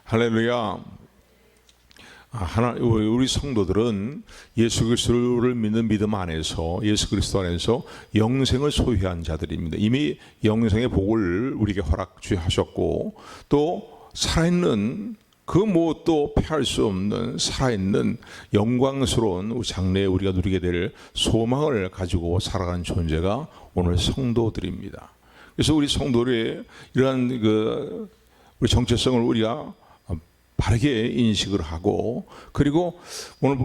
할렐루야. 우리 성도들은 예수 그리스도를 믿는 믿음 안에서, 예수 그리스도 안에서 영생을 소유한 자들입니다. 이미 영생의 복을 우리에게 허락하셨고, 또 살아있는 그 무엇도 패할 수 없는 살아있는 영광스러운 우리 장래에 우리가 누리게 될 소망을 가지고 살아가는 존재가 오늘 성도들입니다. 그래서 우리 성도들의 이러한 우리 정체성을 우리가 바르게 인식을 하고, 그리고 오늘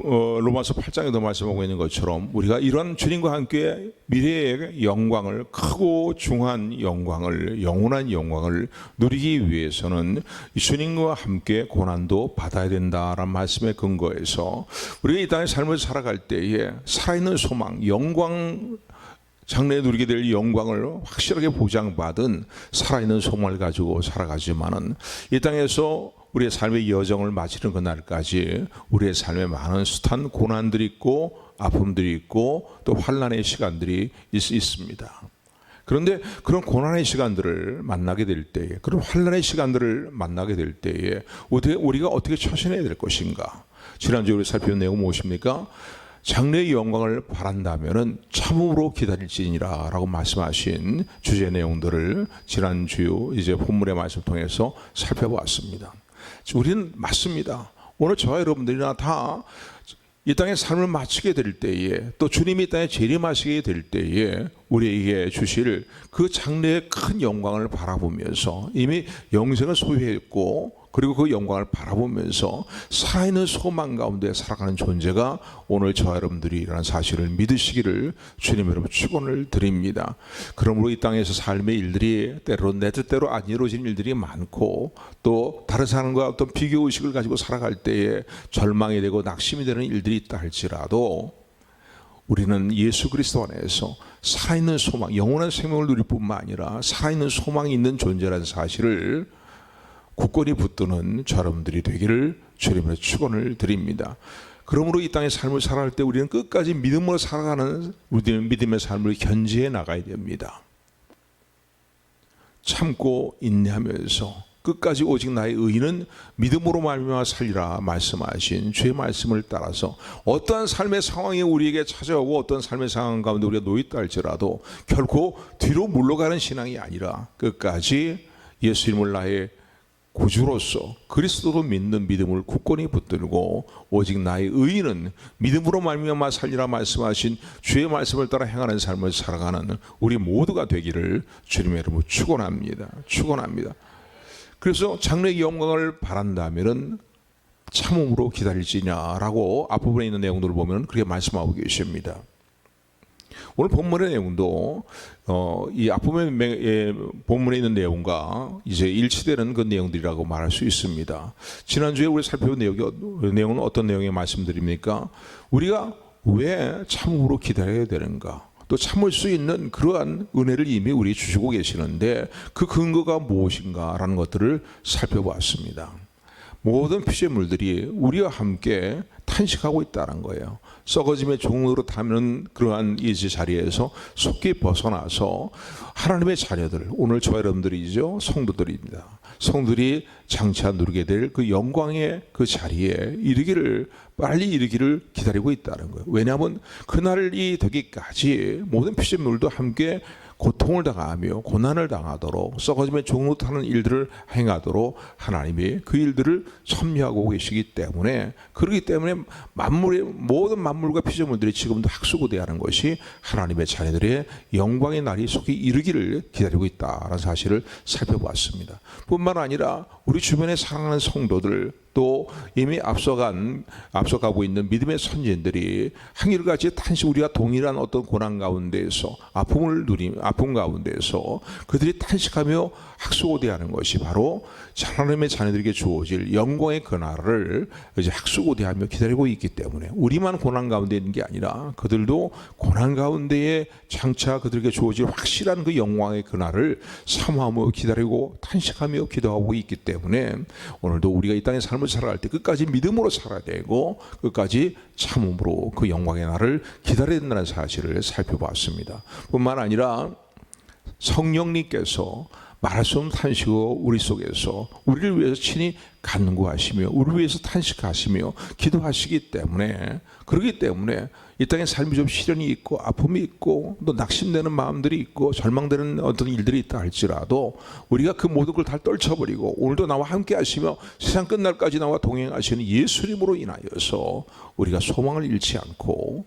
로마서 8장에도 말씀하고 있는 것처럼 우리가 이러한 주님과 함께 미래의 영광을, 크고 중한 영광을, 영원한 영광을 누리기 위해서는 주님과 함께 고난도 받아야 된다라는 말씀에 근거해서 우리가 이 땅의 삶을 살아갈 때에 살아있는 소망, 영광, 장래에 누리게 될 영광을 확실하게 보장받은 살아있는 소망을 가지고 살아가지만은 이 땅에서 우리의 삶의 여정을 마치는 그날까지 우리의 삶에 많은 숱한 고난들이 있고 아픔들이 있고 또 환난의 시간들이 있습니다. 그런데 그런 고난의 시간들을 만나게 될 때에, 그런 환난의 시간들을 만나게 될 때에 우리가 어떻게 처신해야 될 것인가? 지난주에 우리 살펴본 내용은 무엇입니까? 장래의 영광을 바란다면은 참음으로 기다릴지니라 라고 말씀하신 주제 내용들을 지난주 이제 본문의 말씀 통해서 살펴보았습니다. 우리는 맞습니다. 오늘 저와 여러분들이나 다 이 땅의 삶을 마치게 될 때에, 또 주님이 이 땅에 재림하시게 될 때에 우리에게 주실 그 장래의 큰 영광을 바라보면서 이미 영생을 소유했고, 그리고 그 영광을 바라보면서 살아있는 소망 가운데 살아가는 존재가 오늘 저와 여러분들이라는 사실을 믿으시기를 주님 여러분 축원을 드립니다. 그러므로 이 땅에서 삶의 일들이 때로 내 뜻대로 안 이루어지는 일들이 많고, 또 다른 사람과 어떤 비교의식을 가지고 살아갈 때에 절망이 되고 낙심이 되는 일들이 있다 할지라도 우리는 예수 그리스도 안에서 살아있는 소망, 영원한 생명을 누릴 뿐만 아니라 살아있는 소망이 있는 존재라는 사실을 굳건히 붙드는 여러분들이 되기를 주님의 축원을 드립니다. 그러므로 이 땅의 삶을 살아갈 때 우리는 끝까지 믿음으로 살아가는 우리의 믿음의 삶을 견지해 나가야 됩니다. 참고 인내하면서 끝까지 오직 나의 의인은 믿음으로 말미암아 살리라 말씀하신 주의 말씀을 따라서 어떠한 삶의 상황이 우리에게 찾아오고 어떤 삶의 상황 가운데 우리가 놓였다 할지라도 결코 뒤로 물러가는 신앙이 아니라 끝까지 예수님을 나의 구주로서 그리스도로 믿는 믿음을 굳건히 붙들고 오직 나의 의인은 믿음으로 말미암아 살리라 말씀하신 주의 말씀을 따라 행하는 삶을 살아가는 우리 모두가 되기를 주님의 이름으로 축원합니다. 축원합니다. 그래서 장래의 영광을 바란다면은 참음으로 기다릴지냐라고 앞부분에 있는 내용들을 보면 그렇게 말씀하고 계십니다. 오늘 본문의 내용도 이 앞부분의 본문에 있는 내용과 이제 일치되는 그 내용들이라고 말할 수 있습니다. 지난주에 우리 살펴본 내용은 어떤 내용의 말씀드립니까? 우리가 왜 참음으로 기다려야 되는가? 또 참을 수 있는 그러한 은혜를 이미 우리 주시고 계시는데 그 근거가 무엇인가라는 것들을 살펴보았습니다. 모든 피조물들이 우리와 함께 탄식하고 있다는 거예요. 썩어짐의 종으로 타는 그러한 이 자리에서 속히 벗어나서 하나님의 자녀들, 오늘 저와 여러분들이죠, 성도들입니다. 성도들이 장차 누리게 될 그 영광의 그 자리에 빨리 이르기를 기다리고 있다는 거예요. 왜냐하면 그날이 되기까지 모든 피조물도 함께 고통을 당하며 고난을 당하도록 썩어짐의 종으로 타는 일들을 행하도록 하나님이 그 일들을 섭리하고 계시기 때문에, 그렇기 때문에 모든 만물과 피조물들이 지금도 학수고대하는 것이 하나님의 자녀들의 영광의 날이 속히 이르기를 기다리고 있다는 사실을 살펴보았습니다. 뿐만 아니라 우리 주변에 사랑하는 성도들, 또 이미 앞서가고 있는 믿음의 선진들이 한결같이 탄식, 우리가 동일한 어떤 고난 가운데에서 아픔 가운데에서 그들이 탄식하며 학수고대하는 것이 바로 하나님의 자녀들에게 주어질 영광의 그날을 이제 학수고대하며 기다리고 있기 때문에 우리만 고난 가운데 있는 게 아니라 그들도 고난 가운데에 장차 그들에게 주어질 확실한 그 영광의 그날을 사모하며 기다리고 탄식하며 기도하고 있기 때문에 오늘도 우리가 이 땅의 삶을 살아갈 때 끝까지 믿음으로 살아야 되고 끝까지 참음으로 그 영광의 날을 기다려야 된다는 사실을 살펴봤습니다. 뿐만 아니라 성령님께서 말할 수 없는 탄식으로 우리 속에서 우리를 위해서 친히 간구하시며 우리를 위해서 탄식하시며 기도하시기 때문에, 그렇기 때문에 이 땅에 삶이 좀 시련이 있고 아픔이 있고 또 낙심되는 마음들이 있고 절망되는 어떤 일들이 있다 할지라도 우리가 그 모든 걸 다 떨쳐버리고 오늘도 나와 함께 하시며 세상 끝날까지 나와 동행하시는 예수님으로 인하여서 우리가 소망을 잃지 않고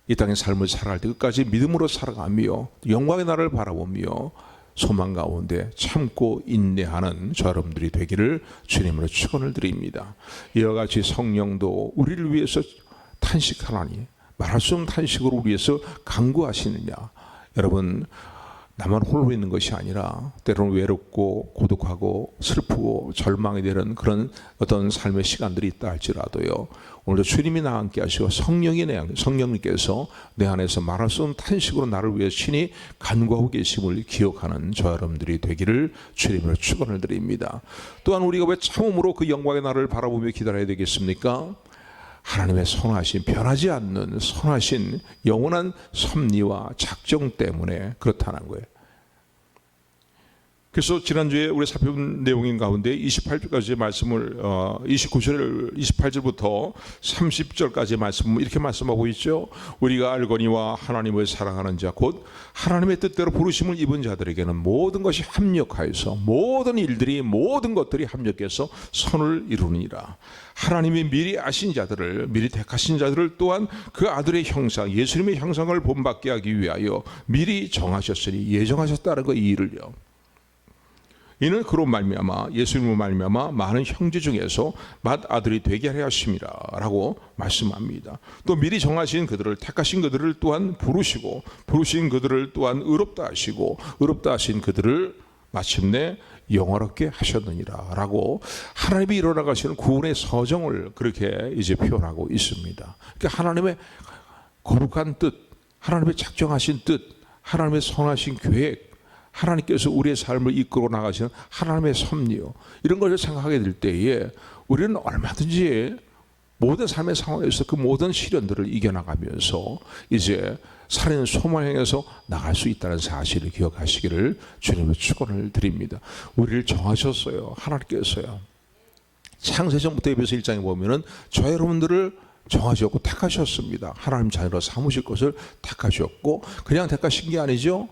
이 땅의 삶을 살아갈 때 끝까지 믿음으로 살아가며 영광의 날을 바라보며 소망 가운데 참고 인내하는 저 여러분들이 되기를 주님으로 축원을 드립니다. 이와 같이 성령도 우리를 위해서 탄식하나니 말할 수 없는 탄식으로 우리 위해서 간구하시느냐. 여러분, 나만 홀로 있는 것이 아니라 때로는 외롭고 고독하고 슬프고 절망이 되는 그런 어떤 삶의 시간들이 있다 할지라도요, 오늘도 주님이 나와 함께 하시고 성령님께서 내 안에서 말할 수 없는 탄식으로 나를 위해 친히 간구하고 계심을 기억하는 저 여러분들이 되기를 주님으로 축원을 드립니다. 또한 우리가 왜 참음으로 그 영광의 날을 바라보며 기다려야 되겠습니까? 하나님의 선하신, 변하지 않는 선하신 영원한 섭리와 작정 때문에 그렇다는 거예요. 그래서 지난주에 우리 살펴본 내용인 가운데 28절까지의 말씀을 28절부터 30절까지의 말씀 이렇게 말씀하고 있죠. 우리가 알거니와 하나님을 사랑하는 자 곧 하나님의 뜻대로 부르심을 입은 자들에게는 모든 것이 합력하여서 모든 일들이 모든 것들이 합력해서 선을 이루니라. 하나님이 미리 아신 자들을, 미리 택하신 자들을 또한 그 아들의 형상, 예수님의 형상을 본받게 하기 위하여 미리 정하셨으니, 예정하셨다는 거, 이 일을요. 이는 그로 말미암아, 예수님으로 말미암아 많은 형제 중에서 맏아들이 되게 하려 하심이라 라고 말씀합니다. 또 미리 정하신 그들을, 택하신 그들을 또한 부르시고, 부르신 그들을 또한 의롭다 하시고, 의롭다 하신 그들을 마침내 영화롭게 하셨느니라 라고 하나님이 이뤄나가시는 구원의 서정을 그렇게 이제 표현하고 있습니다. 그러니까 하나님의 거룩한 뜻, 하나님의 작정하신 뜻, 하나님의 선하신 계획, 하나님께서 우리의 삶을 이끌어 나가시는 하나님의 섭리요, 이런 것을 생각하게 될 때에 우리는 얼마든지 모든 삶의 상황에서 그 모든 시련들을 이겨나가면서 이제 살아있는 소망을 향해서 나갈 수 있다는 사실을 기억하시기를 주님의 축원을 드립니다. 우리를 정하셨어요. 하나님께서요. 창세전부터 에베소 1장에 보면은 저 여러분들을 정하셨고 택하셨습니다. 하나님 자녀로 삼으실 것을 택하셨고, 그냥 택하신 게 아니죠.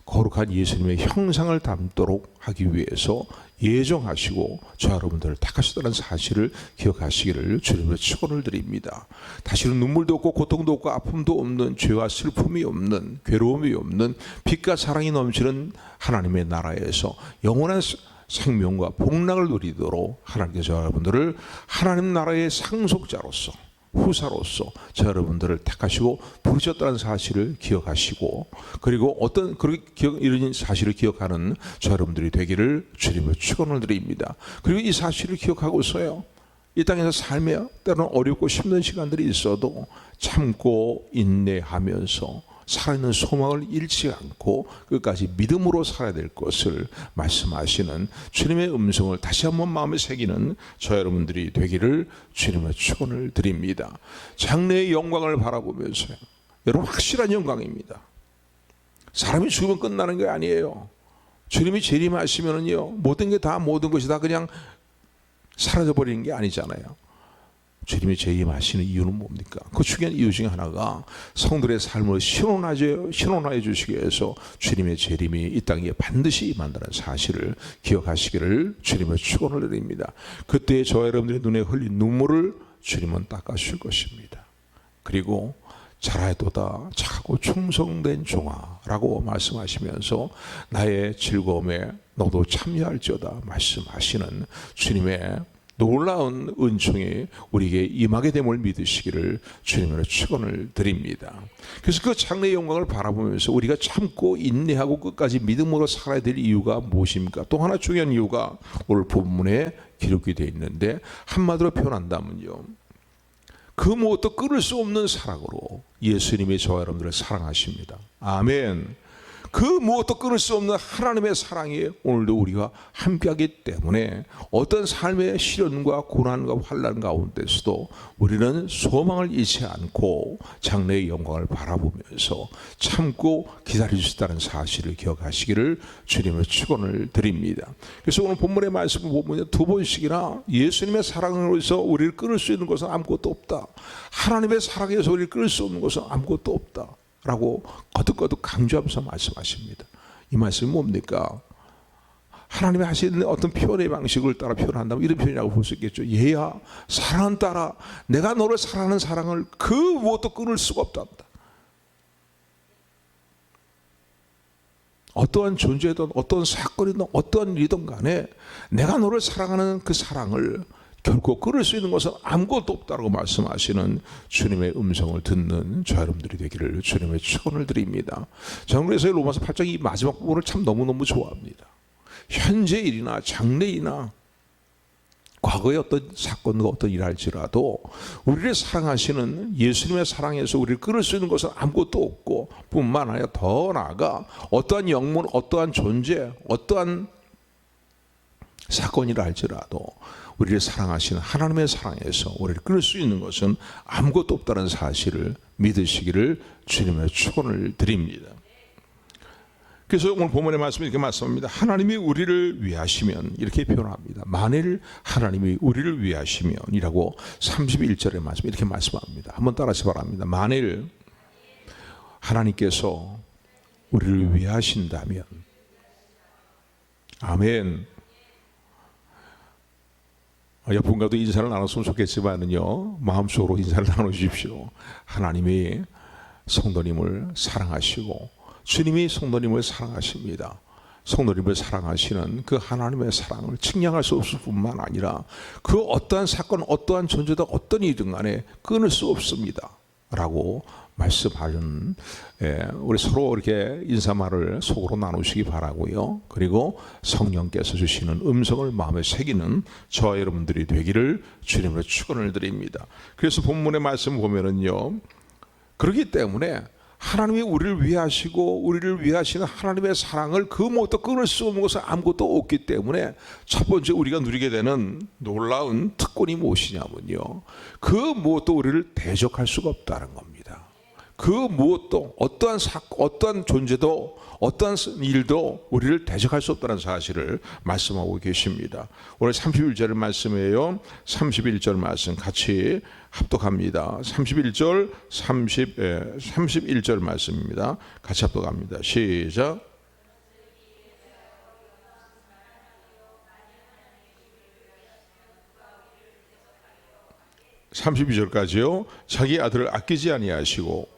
거룩한 예수님의 형상을 담도록 하기 위해서 예정하시고 저 여러분들을 택하셨다는 사실을 기억하시기를 주님의 축원을 드립니다. 다시는 눈물도 없고 고통도 없고 아픔도 없는, 죄와 슬픔이 없는, 괴로움이 없는 빛과 사랑이 넘치는 하나님의 나라에서 영원한 생명과 복락을 누리도록 하나님께서 여러분들을 하나님 나라의 상속자로서, 후사로서 저 여러분들을 택하시고 부르셨다는 사실을 기억하시고, 그리고 어떤 이런 사실을 기억하는 저 여러분들이 되기를 주님의 축원을 드립니다. 그리고 이 사실을 기억하고서요, 이 땅에서 삶에 때로는 어렵고 힘든 시간들이 있어도 참고 인내하면서 살아있는 소망을 잃지 않고 끝까지 믿음으로 살아야 될 것을 말씀하시는 주님의 음성을 다시 한번 마음에 새기는 저 여러분들이 되기를 주님의 축원을 드립니다. 장래의 영광을 바라보면서요, 여러분, 확실한 영광입니다. 사람이 죽으면 끝나는 게 아니에요. 주님이 재림하시면은요, 모든 것이 다 그냥 사라져 버리는 게 아니잖아요. 주님이 재림하시는 이유는 뭡니까? 그 중요한 이유 중에 하나가 성들의 삶을 신원하여 주시기 위해서 주님의 재림이 이 땅에 반드시 임한다는 사실을 기억하시기를 주님의 축원을 드립니다. 그때 저 여러분들의 눈에 흘린 눈물을 주님은 닦아주실 것입니다. 그리고 잘하도다 착하고 충성된 종아라고 말씀하시면서 나의 즐거움에 너도 참여할지어다 말씀하시는 주님의 놀라운 은총이 우리에게 임하게 됨을 믿으시기를 주님으로 축원을 드립니다. 그래서 그 장래의 영광을 바라보면서 우리가 참고 인내하고 끝까지 믿음으로 살아야 될 이유가 무엇입니까? 또 하나 중요한 이유가 오늘 본문에 기록이 되어 있는데, 한마디로 표현한다면요, 그 무엇도 끊을 수 없는 사랑으로 예수님이 저와 여러분들을 사랑하십니다. 아멘. 그 무엇도 끊을 수 없는 하나님의 사랑이 오늘도 우리와 함께하기 때문에 어떤 삶의 시련과 고난과 환난 가운데서도 우리는 소망을 잃지 않고 장래의 영광을 바라보면서 참고 기다릴 수 있다는 사실을 기억하시기를 주님의 축원을 드립니다. 그래서 오늘 본문의 말씀을 보면 두 번씩이나 예수님의 사랑으로서 우리를 끊을 수 있는 것은 아무것도 없다, 하나님의 사랑에서 우리를 끊을 수 없는 것은 아무것도 없다 라고 거듭거듭 강조하면서 말씀하십니다. 이 말씀이 뭡니까? 하나님이 하시는 어떤 표현의 방식을 따라 표현한다면 이런 표현이라고 볼 수 있겠죠. 얘야, 사랑은 따라 내가 너를 사랑하는 사랑을 그 무엇도 끊을 수가 없단다. 어떠한 존재든 어떠한 사건이든 어떠한 일이든 간에 내가 너를 사랑하는 그 사랑을 결코 끊을 수 있는 것은 아무것도 없다고 말씀하시는 주님의 음성을 듣는 저 여러분들이 되기를 주님의 축원을 드립니다. 저는 그래서 로마서 8장 이 마지막 부분을 참 너무너무 좋아합니다. 현재 일이나 장래이나 과거의 어떤 사건과 어떤 일할지라도 우리를 사랑하시는 예수님의 사랑에서 우리를 끊을 수 있는 것은 아무것도 없고 뿐만 아니라 더 나아가 어떠한 영문, 어떠한 존재, 어떠한 사건이라 할지라도 우리를 사랑하시는 하나님의 사랑에서 우리를 끊을 수 있는 것은 아무것도 없다는 사실을 믿으시기를 주님의 축원을 드립니다. 그래서 오늘 본문의 말씀이 이렇게 말씀합니다. 하나님이 우리를 위하시면 이렇게 표현합니다. 만일 하나님이 우리를 위하시면 이라고 31절의 말씀 이렇게 말씀합니다. 한번 따라서 바랍니다. 만일 하나님께서 우리를 위하신다면, 아멘. 옆분과도 인사를 나눴으면 좋겠지만요, 마음속으로 인사를 나누십시오. 하나님이 성도님을 사랑하시고 주님이 성도님을 사랑하십니다. 성도님을 사랑하시는 그 하나님의 사랑을 측량할 수 없을 뿐만 아니라 그 어떠한 사건, 어떠한 존재도 어떤 일이든 간에 끊을 수 없습니다 라고 말씀하는, 우리 서로 이렇게 인사말을 속으로 나누시기 바라고요. 그리고 성령께서 주시는 음성을 마음에 새기는 저와 여러분들이 되기를 주님으로 축원을 드립니다. 그래서 본문의 말씀 보면은요, 그렇기 때문에 하나님이 우리를 위하시고 우리를 위하시는 하나님의 사랑을 그 무엇도 끊을 수 없는 것은 아무것도 없기 때문에 첫 번째 우리가 누리게 되는 놀라운 특권이 무엇이냐면요, 그 무엇도 우리를 대적할 수가 없다는 겁니다. 그 무엇도 어떠한 사건, 어떠한 존재도 어떠한 일도 우리를 대적할 수 없다는 사실을 말씀하고 계십니다. 오늘 31절 말씀이에요. 31절 말씀 같이 합독합니다. 31절 31절 말씀입니다. 같이 합독합니다. 시작. (32절까지요) 자기 아들을 아끼지 아니하시고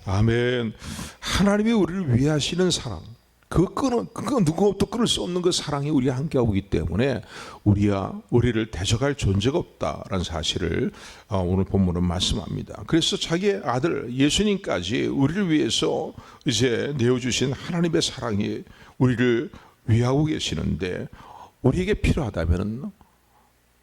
아멘. 하나님이 우리를 위하시는 사랑, 그거 누구도 끊을 수 없는 그 사랑이 우리와 함께하고 있기 때문에 우리를 대적할 존재가 없다라는 사실을 오늘 본문은 말씀합니다. 그래서 자기의 아들 예수님까지 우리를 위해서 이제 내어주신 하나님의 사랑이 우리를 위하고 계시는데, 우리에게 필요하다면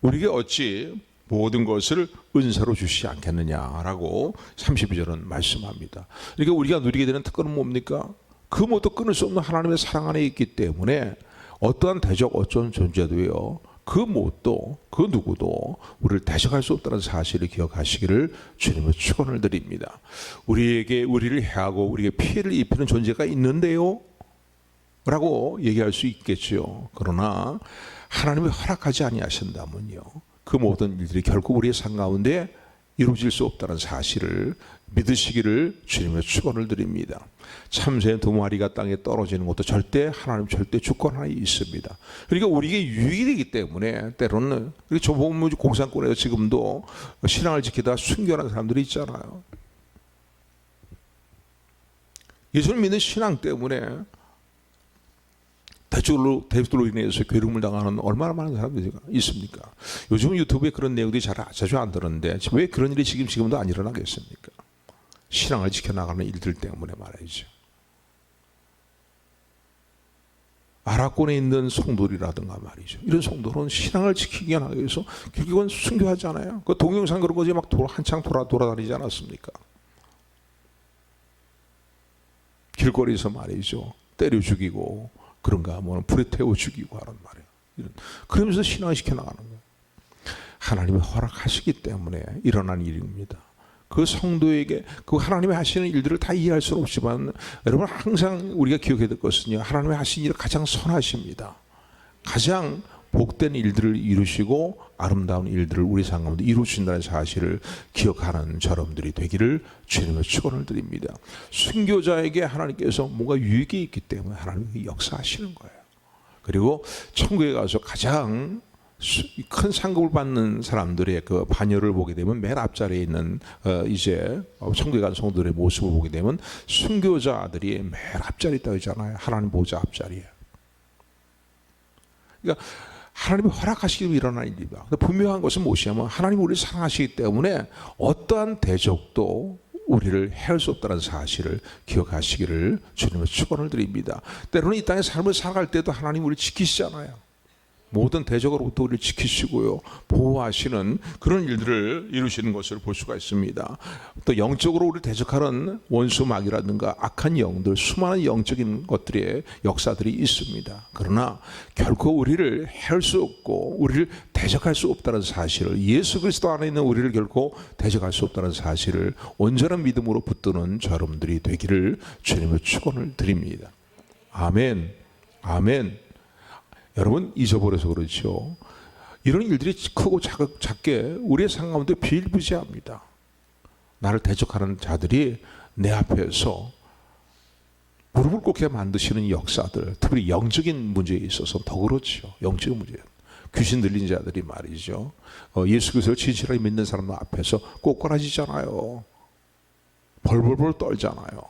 우리에게 어찌 모든 것을 은사로 주시지 않겠느냐라고 32절은 말씀합니다. 그러니까 우리가 누리게 되는 특권은 뭡니까? 그 무엇도 끊을 수 없는 하나님의 사랑 안에 있기 때문에 어떠한 대적, 어떤 존재도요, 그 무엇도 그 누구도 우리를 대적할 수 없다는 사실을 기억하시기를 주님의 축원을 드립니다. 우리를 해하고 우리에게 피해를 입히는 존재가 있는데요 라고 얘기할 수 있겠죠. 그러나 하나님이 허락하지 아니하신다면요, 그 모든 일들이 결국 우리의 삶 가운데 이루어질 수 없다는 사실을 믿으시기를 주님의 축원을 드립니다. 참새 두 마리가 땅에 떨어지는 것도 하나님 절대 주권 하나 있습니다. 그러니까 우리에게 유익이 되기 때문에 때로는 조범무 공산권에서 지금도 신앙을 지키다 순교하는 사람들이 있잖아요. 예수를 믿는 신앙 때문에 대적으로 인해서 괴로움을 당하는 얼마나 많은 사람들이 있습니까? 요즘 유튜브에 그런 내용들이 자주 안 되는데 왜 그런 일이 지금도 안 일어나겠습니까? 신앙을 지켜나가는 일들 때문에 말이죠. 아랍권에 있는 성도들이라든가 말이죠. 이런 성도는 신앙을 지키기 위해서 결국은 순교하잖아요. 그 동영상 그런 거지 막 한창 돌아다니지 않았습니까? 길거리에서 말이죠. 때려 죽이고 그런가 하면 불에 태워 죽이고 하는 말이에요. 그러면서 신앙을 지켜나가는 거예요. 하나님이 허락하시기 때문에 일어난 일입니다. 그 성도에게 그 하나님이 하시는 일들을 다 이해할 수는 없지만 여러분 항상 우리가 기억해야 될 것은요. 하나님이 하신 일은 가장 선하십니다. 가장 복된 일들을 이루시고 아름다운 일들을 우리 삶 가운데 이루신다는 사실을 기억하는 여러분들이 되기를 주님의 축원을 드립니다. 순교자에게 하나님께서 뭔가 유익이 있기 때문에 하나님이 역사하시는 거예요. 그리고 천국에 가서 가장 큰 상급을 받는 사람들의 그 반열을 보게 되면 맨 앞자리에 있는 이제 천국에 간 성도들의 모습을 보게 되면 순교자들이 맨 앞자리에 있다고 하잖아요. 하나님 보좌 앞자리에. 그러니까 하나님이 허락하시기로 일어난 일입니다. 분명한 것은 무엇이냐면 하나님이 우리를 사랑하시기 때문에 어떠한 대적도 우리를 해할 수 없다는 사실을 기억하시기를 주님의 축원을 드립니다. 때로는 이 땅의 삶을 살아갈 때도 하나님 우리를 지키시잖아요. 모든 대적으로부터 우리를 지키시고요 보호하시는 그런 일들을 이루시는 것을 볼 수가 있습니다. 또 영적으로 우리를 대적하는 원수마귀라든가 악한 영들, 수많은 영적인 것들의 역사들이 있습니다. 그러나 결코 우리를 해할 수 없고 우리를 대적할 수 없다는 사실을, 예수 그리스도 안에 있는 우리를 결코 대적할 수 없다는 사실을 온전한 믿음으로 붙드는 여러분들이 되기를 주님의 축원을 드립니다. 아멘. 아멘. 여러분 잊어버려서 그렇죠. 이런 일들이 크고 작게 우리의 삶 가운데 비일비재합니다. 나를 대적하는 자들이 내 앞에서 무릎을 꿇게 만드시는 역사들, 특히 영적인 문제에 있어서 더 그렇죠. 영적인 문제, 귀신 들린 자들이 말이죠. 예수 그리스도를 진실하게 믿는 사람들 앞에서 꼬꾸라지잖아요. 벌벌벌 떨잖아요.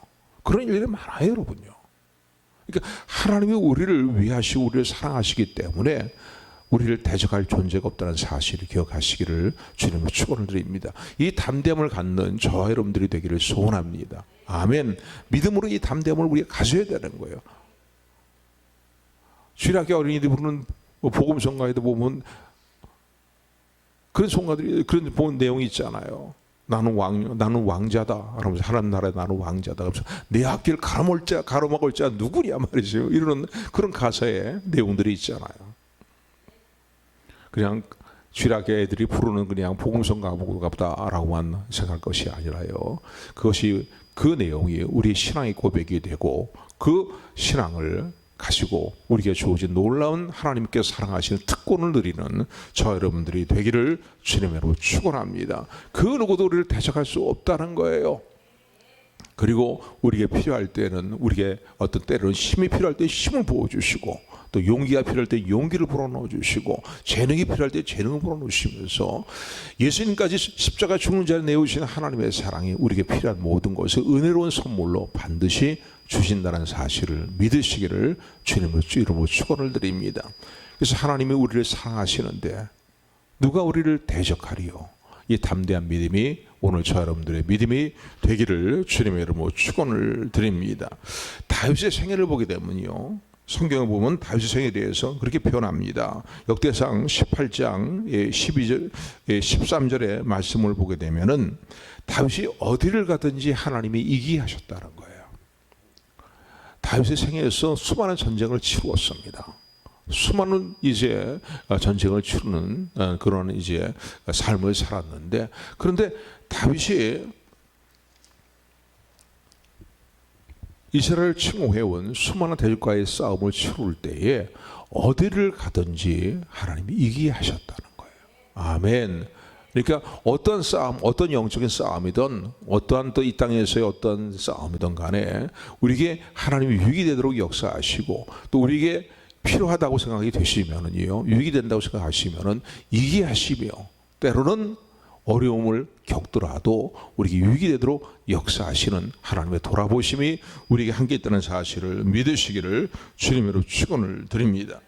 그런 일들이 많아요, 여러분요. 그러니까 하나님이 우리를 위하시고 우리를 사랑하시기 때문에 우리를 대적할 존재가 없다는 사실을 기억하시기를 주님의 축원을 드립니다. 이 담대함을 갖는 저와 여러분들이 되기를 소원합니다. 아멘. 믿음으로 이 담대함을 우리가 가져야 되는 거예요. 주일학교 어린이들이 부르는 복음성가에도 보면 그런 성가들이 그런 본 내용이 있잖아요. 나는 왕자다. 그러면서 하나님 나라에 나는 왕자다. 그러면서 내 앞길 가로막을 자 누구냐 말이죠. 이런 그런 가사의 내용들이 있잖아요. 그냥 주일학교 애들이 부르는 그냥 복음성 가보다라고만 생각할 것이 아니라요. 그것이 그 내용이 우리의 신앙의 고백이 되고 그 신앙을 가지고 우리에게 주어진 놀라운 하나님께서 사랑하시는 특권을 누리는 저 여러분들이 되기를 주님으로 축원합니다. 그 누구도 우리를 대적할 수 없다는 거예요. 그리고 우리에게 필요할 때는 우리에게 어떤 때로는 힘이 필요할 때 힘을 부어주시고 또 용기가 필요할 때 용기를 불어넣어 주시고 재능이 필요할 때 재능을 불어넣으시면서 예수님까지 십자가 죽는 자를 내어주신 하나님의 사랑이 우리에게 필요한 모든 것을 은혜로운 선물로 반드시 주신다는 사실을 믿으시기를 주님의 이름으로 축원을 드립니다. 그래서 하나님이 우리를 사랑하시는데 누가 우리를 대적하리요? 이 담대한 믿음이 오늘 저 여러분들의 믿음이 되기를 주님의 이름으로 축원을 드립니다. 다윗의 생애를 보게 되면요, 성경을 보면 다윗의 생애에 대해서 그렇게 표현합니다. 역대상 18장 12절, 13절의 말씀을 보게 되면은 다윗이 어디를 가든지 하나님이 이기게 하셨다는 거예요. 다윗의 생애에서 수많은 전쟁을 치루었습니다. 수많은 이제 전쟁을 치르는 그런 이제 삶을 살았는데, 그런데 다윗이 이스라엘을 침공해온 수많은 대적과의 싸움을 치룰 때에 어디를 가든지 하나님이 이기게 하셨다는 거예요. 아멘. 그러니까 어떤 싸움, 어떤 영적인 싸움이든 어떠한 또 이 땅에서의 어떤 싸움이든 간에 우리에게 하나님이 유익이 되도록 역사하시고 또 우리에게 필요하다고 생각이 되시면은요, 유익이 된다고 생각하시면은 이기게 하시며 때로는 어려움을 겪더라도 우리에게 유익이 되도록 역사하시는 하나님의 돌아보심이 우리에게 함께 있다는 사실을 믿으시기를 주님으로 축원을 드립니다.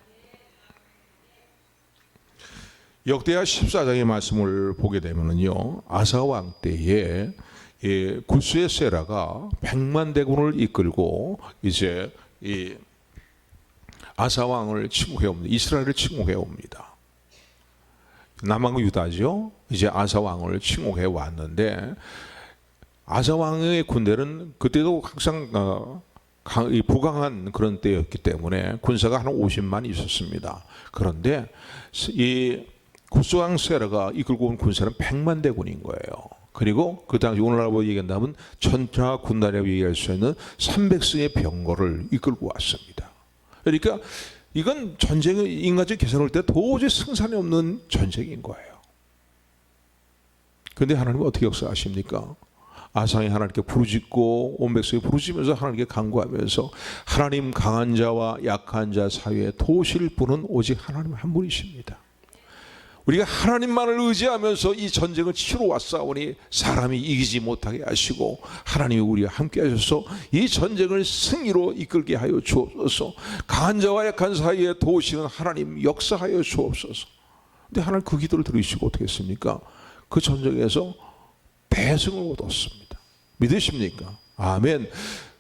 역대하 14장의 말씀을 보게 되면은요, 아사 왕 때에 구스의 세라가 100만 대군을 이끌고 이제 아사 왕을 침공해 옵니다. 이스라엘을 침공해 옵니다. 남왕 유다죠. 이제 아사 왕을 침공해 왔는데 아사 왕의 군대는 그때도 항상 부강한 그런 때였기 때문에 군사가 한 50만 있었습니다. 그런데 이 구스왕 세라가 이끌고 온 군사는 100만 대군인 거예요. 그리고 그 당시 오늘날로 얘기한다면 전차 군단이라고 얘기할 수 있는 300승의 병거를 이끌고 왔습니다. 그러니까 이건 전쟁의 인간적 계산할 때 도저히 승산이 없는 전쟁인 거예요. 그런데 하나님은 어떻게 역사하십니까? 아상이 하나님께 부르짖고 온 백성이 부르짖으면서 하나님께 간구하면서 하나님 강한 자와 약한 자 사이에 도우실 분은 오직 하나님 한 분이십니다. 우리가 하나님만을 의지하면서 이 전쟁을 치러 왔사오니 사람이 이기지 못하게 하시고 하나님이 우리와 함께 하셔서 이 전쟁을 승리로 이끌게 하여 주옵소서. 강한 자와 약한 사이에 도우시는 하나님 역사하여 주옵소서. 근데 하나님 그 기도를 들으시고 어떻게 했습니까? 그 전쟁에서 대승을 얻었습니다. 믿으십니까? 아멘.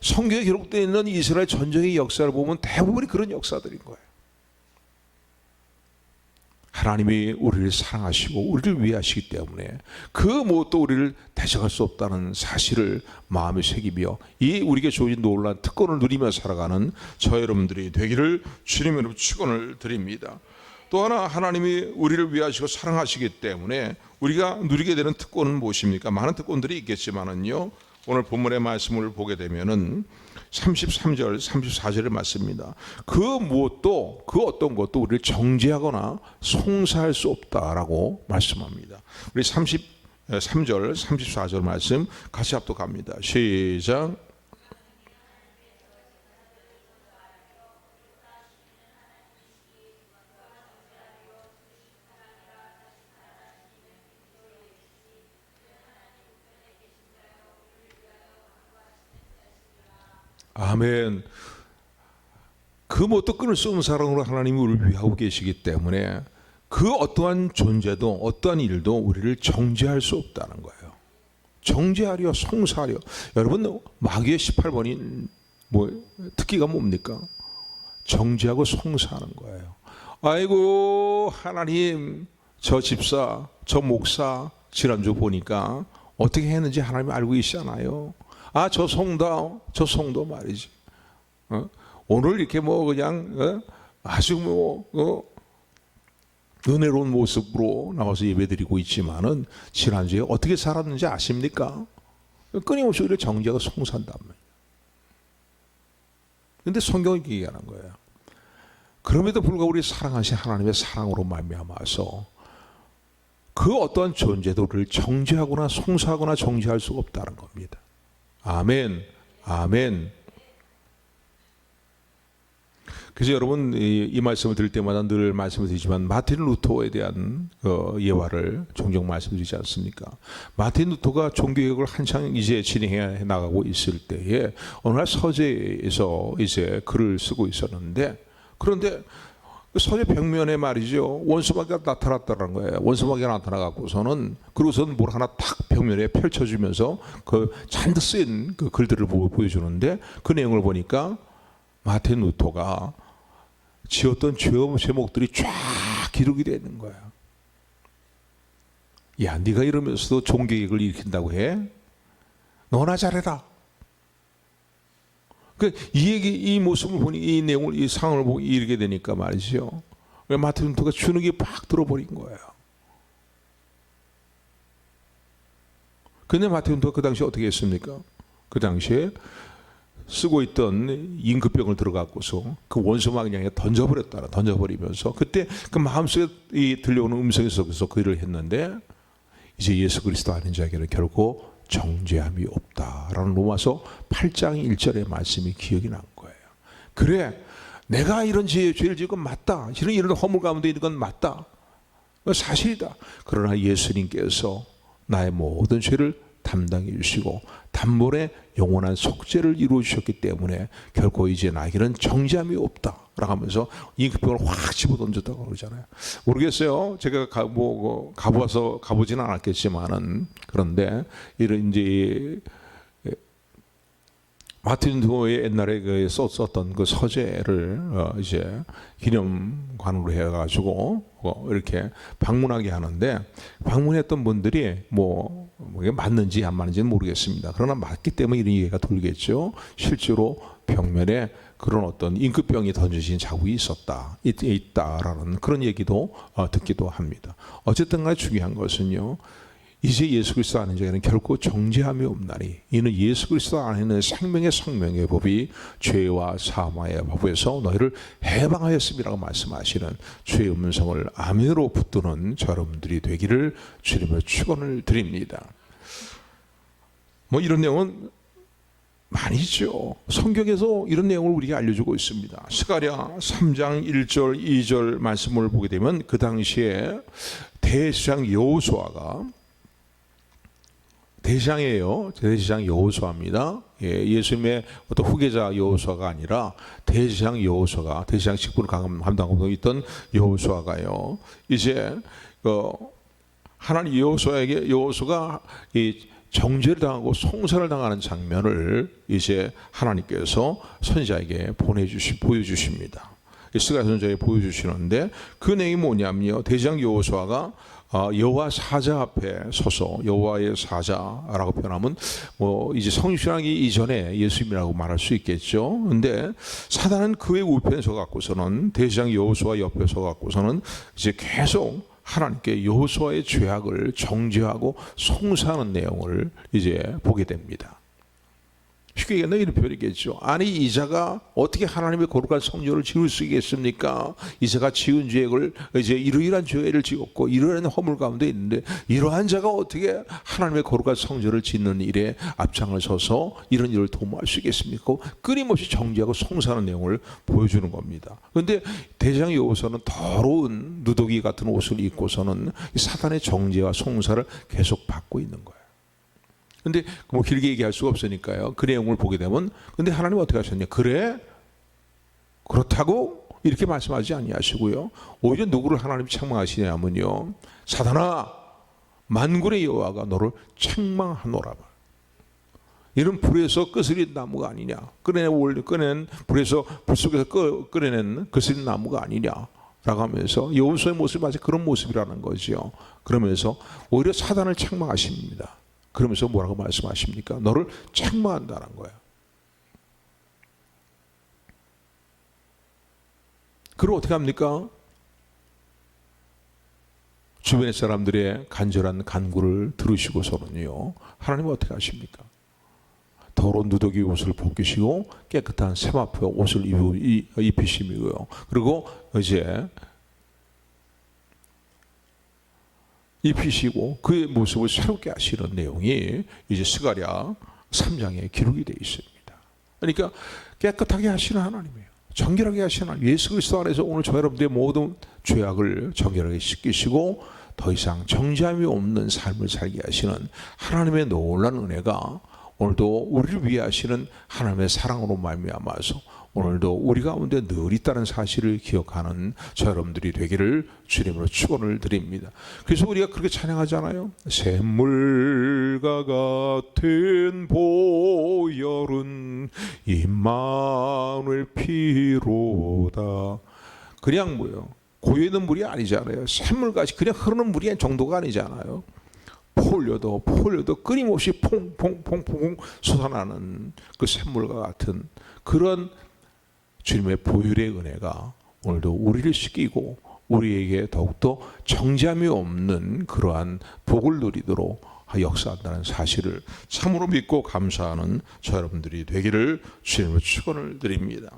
성경에 기록되어 있는 이스라엘 전쟁의 역사를 보면 대부분이 그런 역사들인 거예요. 하나님이 우리를 사랑하시고 우리를 위하시기 때문에 그 무엇도 우리를 대적할 수 없다는 사실을 마음에 새기며 이 우리에게 주어진 놀라운 특권을 누리며 살아가는 저 여러분들이 되기를 주님 이름으로 축원을 드립니다. 또 하나 하나님이 우리를 위하시고 사랑하시기 때문에 우리가 누리게 되는 특권은 무엇입니까? 많은 특권들이 있겠지만은요. 오늘 본문의 말씀을 보게 되면은 33절, 34절의 말씀입니다. 그 무엇도 그 어떤 것도 우리를 정죄하거나 송사할 수 없다라고 말씀합니다. 우리 33절, 34절 말씀 같이 합독합니다. 시작. 아멘. 그 뭣도 끊을 수 없는 사랑으로 하나님이 우리를 위하고 계시기 때문에 그 어떠한 존재도 어떠한 일도 우리를 정죄할 수 없다는 거예요. 정죄하려 송사하려. 여러분 마귀의 18번이 특기가 뭡니까? 정죄하고 송사하는 거예요. 아이고 하나님 저 집사 저 목사 지난주 보니까 어떻게 했는지 하나님 알고 계시잖아요. 아, 저 성도 말이지. 오늘 이렇게 그냥 아주 은혜로운 모습으로 나와서 예배드리고 있지만은 지난주에 어떻게 살았는지 아십니까? 끊임없이 우리를 정죄하고 송사한단 말이에요. 그런데 성경이 얘기하는 거예요. 그럼에도 불구하고 우리 사랑하신 하나님의 사랑으로 말미암아서 그 어떠한 존재도 우리를 정죄하거나 송사하거나 정죄할 수가 없다는 겁니다. 아멘, 아멘. 그래서 여러분 이 말씀을 들을 때마다 늘 말씀을 드리지만 마틴 루터에 대한 예화를 종종 말씀드리지 않습니까? 마틴 루터가 종교개혁을 한창 이제 진행해 나가고 있을 때에 어느 날 서재에서 이제 글을 쓰고 있었는데 그런데 그 서재 벽면에 말이죠 원수마귀가 나타났다는 거예요. 원수마귀가 나타나갖고서는 그러고서는 뭘 하나 탁 벽면에 펼쳐주면서 그 잔뜩 쓰인 그 글들을 보여주는데 그 내용을 보니까 마틴 루터가 지었던 제목들이 쫙 기록이 되어 있는 거야. 야, 네가 이러면서도 종교개혁을 일으킨다고 해? 너나 잘해라. 이 모습을 보니 이 내용을 이 상황을 보고 이르게 되니까 말이죠. 마틴 루터가 주눅이 팍 들어버린 거예요. 근데 마틴 루터가 그 당시에 어떻게 했습니까? 그 당시에 쓰고 있던 임급병을 들어갖고서 그 원수마귀에 던져버리면서 그때 그 마음속에 들려오는 음성이 속에서 그 일을 했는데 이제 예수 그리스도 아닌 자에게는 결코 정죄함이 없다라는 로마서 8장 1절의 말씀이 기억이 난 거예요. 그래, 내가 이런 죄를 지은 건 맞다. 이런 허물 가운데 있는 건 맞다. 사실이다. 그러나 예수님께서 나의 모든 죄를 담당해 주시고 단번에 영원한 속죄를 이루어 주셨기 때문에 결코 이제 나에게는 정죄함이 없다 라고 하면서 임급병을 확 집어던졌다고 그러잖아요. 모르겠어요. 제가 가보지는 않았겠지만은 그런데 이런 이제 마틴 루터의 옛날에 썼던 그 서재를 이제 기념관으로 해가지고 이렇게 방문하게 하는데, 방문했던 분들이 이게 맞는지 안 맞는지는 모르겠습니다. 그러나 맞기 때문에 이런 얘기가 돌겠죠. 실제로 벽면에 그런 어떤 임금병이 던져진 자국이 있다라는 그런 얘기도 듣기도 합니다. 어쨌든 간에 중요한 것은요, 이제 예수 그리스도 아는 자에게는 결코 정죄함이 없나니 이는 예수 그리스도 안에는 생명의 성령의 법이 죄와 사망의 법에서 너희를 해방하였음이라고 말씀하시는 주의 음성을 아멘으로 붙드는 저 여러분들이 되기를 주님의 축원을 드립니다. 이런 내용은 많이 있죠. 성경에서 이런 내용을 우리에게 알려주고 있습니다. 스가랴 3장 1절 2절 말씀을 보게 되면, 그 당시에 대제사장 여호수아가, 대제사장 여호수아입니다. 예수님의 어떤 후계자 여호수아가 아니라 대제사장 여호수아가, 대제사장 직분을 감당하고 있던 여호수아가요, 이제 하나님 여호수아가 이 정죄를 당하고 송사를 당하는 장면을 이제 하나님께서 선지자에게 보여주십니다. 스가랴 선지자에게 보여주시는데, 그 내용이 뭐냐면요, 대제사장 여호수아가 여호와 사자 앞에 서서, 여호와의 사자라고 표현하면 이제 성신하기 이전에 예수님이라고 말할 수 있겠죠. 근데 사단은 그의 우편에 서 갖고서는, 대제사장 여호수아 옆에 서 갖고서는 이제 계속 하나님께 여호수아의 죄악을 정죄하고 송사하는 내용을 이제 보게 됩니다. 쉽게 얘기하면 이런 표현이겠죠. 아니, 이자가 어떻게 하나님의 거룩한 성전을 지을 수 있겠습니까? 이자가 지은 죄를, 이제 이러이러한 죄를 지었고 이러한 허물 가운데 있는데, 이러한 자가 어떻게 하나님의 거룩한 성전을 짓는 일에 앞장을 서서 이런 일을 도모할 수 있겠습니까? 끊임없이 정죄하고 송사하는 내용을 보여주는 겁니다. 그런데 대제사장 여호수아는 더러운 누더기 같은 옷을 입고서는 사단의 정죄와 송사를 계속 받고 있는 거예요. 근데 길게 얘기할 수가 없으니까요, 그 내용을 보게 되면, 근데 하나님 어떻게 하셨냐? 그래? 그렇다고? 이렇게 말씀하지 아니하시고요, 오히려 누구를 하나님 책망하시냐면요, 사단아, 만군의 여호와가 너를 책망하노라. 이런 불에서 끄스린 나무가 아니냐? 꺼낸 불에서, 불 속에서 꺼내낸 끄스린 나무가 아니냐? 라고 하면서 여호수아의 모습이 마치 그런 모습이라는 거죠. 그러면서 오히려 사단을 책망하십니다. 그러면서 뭐라고 말씀하십니까? 너를 책망한다는 거예요. 그럼 어떻게 합니까? 주변의 사람들의 간절한 간구를 들으시고서는요, 하나님은 어떻게 하십니까? 더러운 누더기 옷을 벗기시고 깨끗한 세마포 옷을 입히시고요, 그리고 이제 입히시고 그의 모습을 새롭게 하시는 내용이 이제 스가랴 3장에 기록이 되어 있습니다. 그러니까 깨끗하게 하시는 하나님이에요. 정결하게 하시는 하나님. 예수 그리스도 안에서 오늘 저 여러분들의 모든 죄악을 정결하게 씻기시고 더 이상 정죄함이 없는 삶을 살게 하시는 하나님의 놀라운 은혜가 오늘도 우리를 위해 하시는 하나님의 사랑으로 말미암아서 오늘도 우리 가운데 늘 있다는 사실을 기억하는 저 여러분들이 되기를 주님으로 축원을 드립니다. 그래서 우리가 그렇게 찬양하잖아요. 샘물과 같은 보혈은 임마누엘 피로다. 그냥 고여있는 물이 아니잖아요. 샘물같이 그냥 흐르는 물이 정도가 아니잖아요. 포올려도 끊임없이 퐁퐁퐁퐁 솟아나는 그 샘물과 같은 그런 주님의 보혈의 은혜가 오늘도 우리를 씻기고 우리에게 더욱더 정죄함이 없는 그러한 복을 누리도록 역사한다는 사실을 참으로 믿고 감사하는 저 여러분들이 되기를 주님의 축원을 드립니다.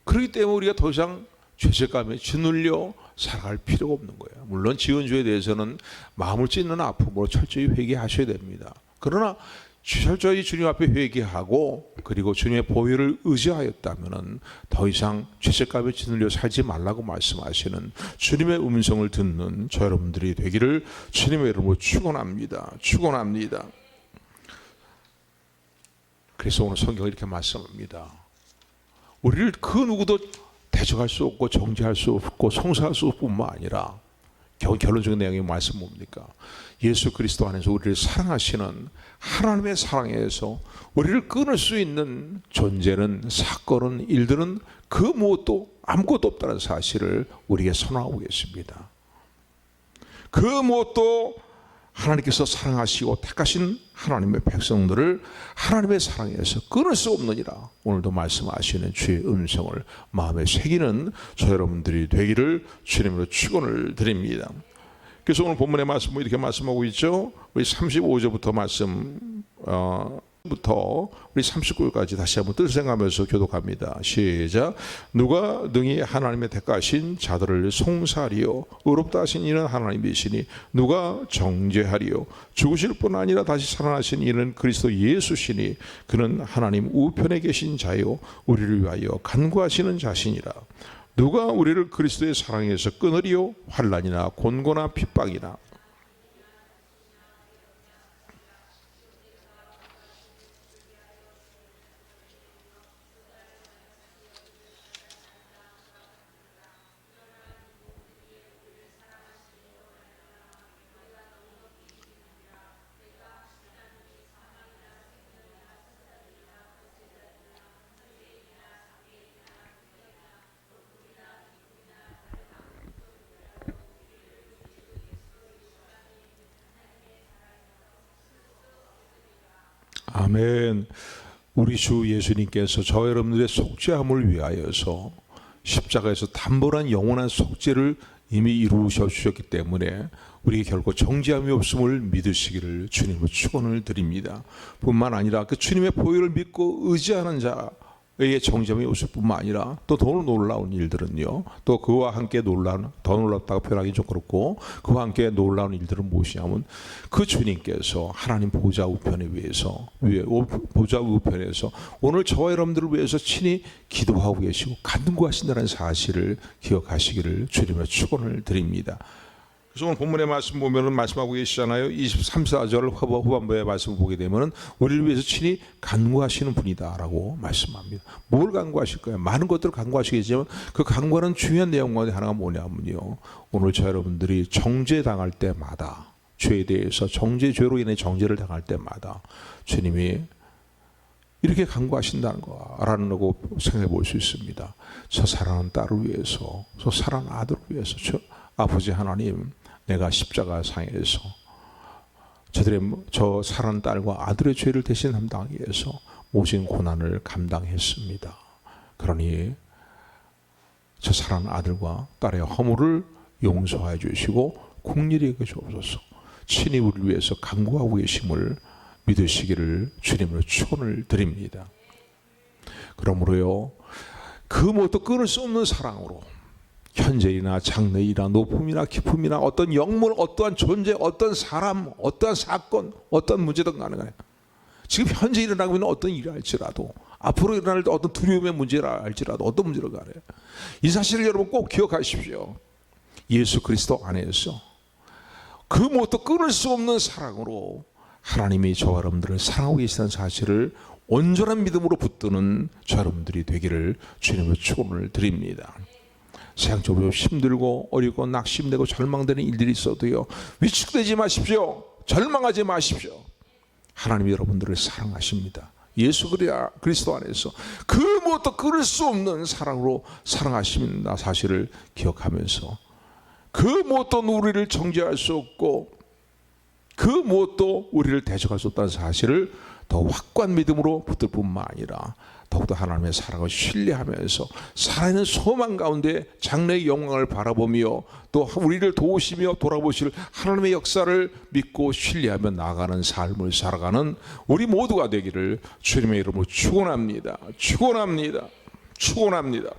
그렇기 때문에 우리가 더 이상 죄책감에 짓눌려 살아갈 필요가 없는 거예요. 물론 지은 죄에 대해서는 마음을 찢는 아픔으로 철저히 회개하셔야 됩니다. 그러나 철저히 주님 앞에 회개하고 그리고 주님의 보혈을 의지하였다면 더 이상 죄책감에 짓눌려 살지 말라고 말씀하시는 주님의 음성을 듣는 저 여러분들이 되기를 주님의 이름으로 축원합니다. 축원합니다. 그래서 오늘 성경이 이렇게 말씀합니다. 우리를 그 누구도 대적할 수 없고 정죄할 수 없고 송사할 수 없을 뿐만 아니라 결론적인 내용의 말씀 뭡니까? 예수 그리스도 안에서 우리를 사랑하시는 하나님의 사랑에서 우리를 끊을 수 있는 존재는, 사건은, 일들은 그 무엇도 아무것도 없다는 사실을 우리에게 선언하고 계십니다. 그 무엇도 하나님께서 사랑하시고 택하신 하나님의 백성들을 하나님의 사랑에서 끊을 수 없느니라. 오늘도 말씀하시는 주의 음성을 마음에 새기는 저 여러분들이 되기를 주님으로 축원을 드립니다. 그래서 오늘 본문의 말씀은 이렇게 말씀하고 있죠. 우리 35절부터 부터 우리 39절까지 다시 한번 뜻을 생각하면서 교독합니다. 시작. 누가 능히 하나님의 택하신 자들을 송사하리요 의롭다 하신 이는 하나님이시니 누가 정죄하리요 죽으실 뿐 아니라 다시 살아나신 이는 그리스도 예수시니 그는 하나님 우편에 계신 자요 우리를 위하여 간구하시는 자시니라. 누가 우리를 그리스도의 사랑에서 끊으리요 환난이나 곤고나 핍박이나 아멘. 우리 주 예수님께서 저 여러분들의 속죄함을 위하여서 십자가에서 단번한 영원한 속죄를 이미 이루셔 주셨기 때문에 우리에게 결코 정죄함이 없음을 믿으시기를 주님으로 축원을 드립니다. 뿐만 아니라 그 주님의 보혈을 믿고 의지하는 자의 정죄함이 없을 뿐만 아니라 또 더 놀라운 일들은요, 또 그와 함께 더 놀랍다고 표현하기 좀 그렇고, 그와 함께 놀라운 일들은 무엇이냐면 그 주님께서 하나님 보좌 우편에 보좌 우편에서 오늘 저와 여러분들을 위해서 친히 기도하고 계시고 간구하신다는 사실을 기억하시기를 주님으로 축원을 드립니다. 그래서 오늘 본문의 말씀 보면은 말씀하고 계시잖아요. 23, 24절 후반부의 말씀을 보게 되면은 우리를 위해서 친히 간구하시는 분이다라고 말씀합니다. 뭘 간구하실까요? 많은 것들을 간구하시겠지만 그 간구하는 중요한 내용 가운데 하나가 뭐냐면요, 오늘 저 여러분들이 정죄당할 때마다, 죄에 대해서 죄로 인해 정죄를 당할 때마다 주님이 이렇게 간구하신다는 거라는 거 생각해 볼 수 있습니다. 저 사랑하는 딸을 위해서, 저 사랑하는 아들을 위해서, 저 아버지 하나님, 내가 십자가 상에서 저 사랑하는 딸과 아들의 죄를 대신 담당하기 위해서 모진 고난을 감당했습니다. 그러니 저 사랑하는 아들과 딸의 허물을 용서해 주시고 긍휼히 여겨 주옵소서. 친히 우리를 위해서 간구하고 계심을 믿으시기를 주님으로 축원을 드립니다. 그러므로요, 그 무엇도 끊을 수 없는 사랑으로 현재이나 장래이나 높음이나 깊음이나 어떤 영물, 어떠한 존재, 어떤 사람, 어떠한 사건, 어떤 문제든 간에 지금 현재 일어나고 있는 어떤 일이 할지라도, 앞으로 일어날 어떤 두려움의 문제라 할지라도, 어떤 문제를 간에 이 사실을 여러분 꼭 기억하십시오. 예수 그리스도 안에서 그 무엇도 끊을 수 없는 사랑으로 하나님이 저와 여러분들을 사랑하고 계시다는 사실을 온전한 믿음으로 붙드는 저 여러분들이 되기를 주님의 축원을 드립니다. 세상적으로 힘들고 어렵고 낙심되고 절망되는 일들이 있어도요, 위축되지 마십시오. 절망하지 마십시오. 하나님이 여러분들을 사랑하십니다. 예수 그리스도 안에서 그 무엇도 끊을 수 없는 사랑으로 사랑하십니다 사실을 기억하면서 그 무엇도 우리를 정죄할 수 없고 그 무엇도 우리를 대적할 수 없다는 사실을 더 확고한 믿음으로 붙들 뿐만 아니라 더욱더 하나님의 사랑을 신뢰하면서 살아있는 소망 가운데 장래의 영광을 바라보며 또 우리를 도우시며 돌아보실 하나님의 역사를 믿고 신뢰하며 나아가는 삶을 살아가는 우리 모두가 되기를 주님의 이름으로 축원합니다. 축원합니다. 축원합니다.